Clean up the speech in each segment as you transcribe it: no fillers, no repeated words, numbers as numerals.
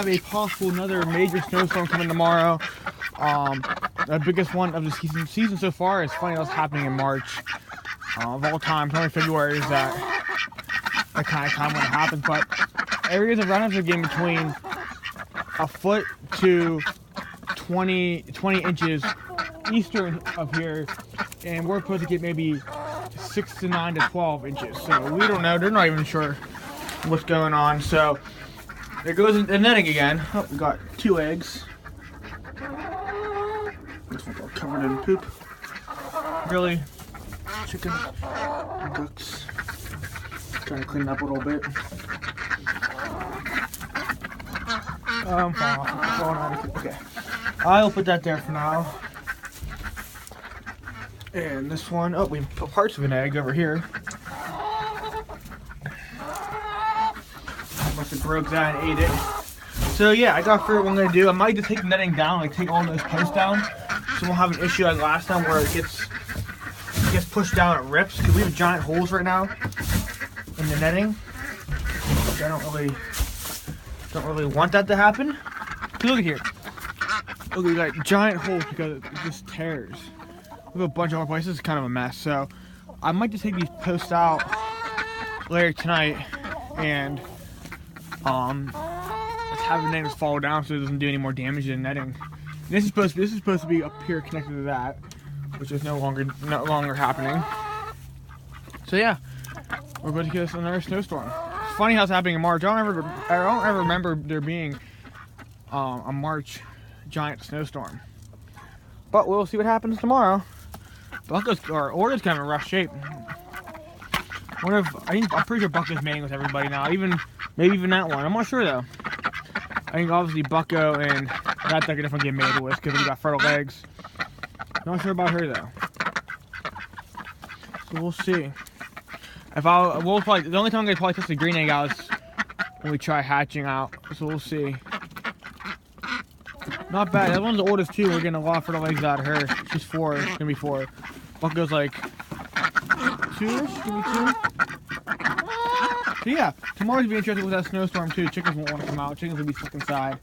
Have a possible another major snowstorm coming tomorrow. The biggest one of the season so far. It's funny that's happening in March. Of all time, probably February is that kind of time when it happens. But areas of runoffs are getting between a foot to 20 inches eastern of here, and we're supposed to get maybe 6 to 9 to 12 inches. So we don't know. They're not even sure what's going on. So there goes the netting again. Oh, we got 2 eggs. This one's all covered in poop. Really, chicken and ducks. Trying to clean it up a little bit. Okay. I'll put that there for now. And this one, oh, we put parts of an egg over here. I must have broke that and ate it. So yeah, I got for what I'm gonna do. I might just take the netting down, like take all those posts down, so we'll have an issue like last time where it gets pushed down, it rips. Because we have giant holes right now in the netting. I don't really want that to happen. Look at here. Look, we got giant holes because it just tears. We have a bunch of other places. It's kind of a mess. So I might just take these posts out later tonight and let's have the netting just fall down so it doesn't do any more damage to the netting. And this is supposed to be up here connected to that, which is no longer happening. So yeah, we're going to get us another snowstorm. It's funny how it's happening in March. I don't ever remember there being a March giant snowstorm. But we'll see what happens tomorrow. Oregon's kind of in rough shape. I'm pretty sure Bucko's mating with everybody now. Maybe even that one. I'm not sure though. I think obviously Bucko and that duck are definitely getting mated with because we got fertile eggs. Not sure about her though. So we'll see. The only time I'm gonna probably test the green egg out is when we try hatching out. So we'll see. Not bad. That one's the oldest too. We're getting a lot of fertile eggs out of her. She's 4. It's gonna be 4. Bucko's like 2-ish. Give me 2. So yeah, tomorrow's gonna be interesting with that snowstorm too. Chickens won't want to come out. Chickens will be stuck inside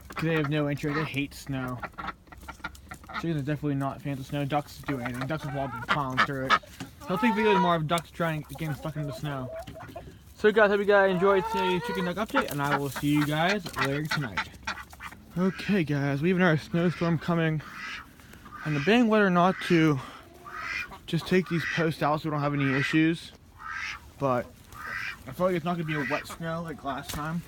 because they have no interest. They hate snow. Chickens are definitely not fans of snow. Ducks do anything. Ducks will walk plowing through it. So I'll take videos tomorrow of ducks trying getting stuck in the snow. So guys, hope you guys enjoyed today's chicken duck update, and I will see you guys later tonight. Okay guys, we have another snowstorm coming, and debating whether or not to just take these posts out so we don't have any issues, but I feel like it's not going to be a wet snow like last time,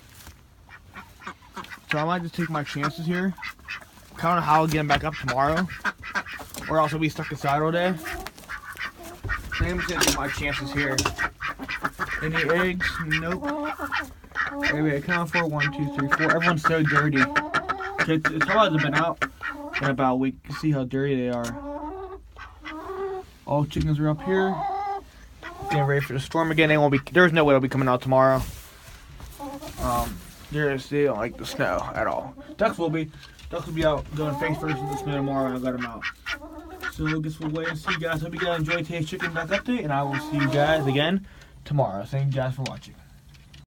so I might just take my chances here. I don't know how I'll get them back up tomorrow, or else I'll be stuck inside all day. I think I'm just going to take my chances here. Any eggs? Nope. Wait, I count 4, 1, 2, 3, 4. Everyone's so dirty. It's probably been out in about a week. You can see how dirty they are. All chickens are up here, getting ready for the storm again. There's no way they'll be coming out tomorrow. They don't like the snow at all. Ducks will be out going face first in the snow tomorrow, and I'll let them out. So I guess we'll wait and see, guys. Hope you guys enjoyed today's chicken duck update, and I will see you guys again tomorrow. Thank you guys for watching.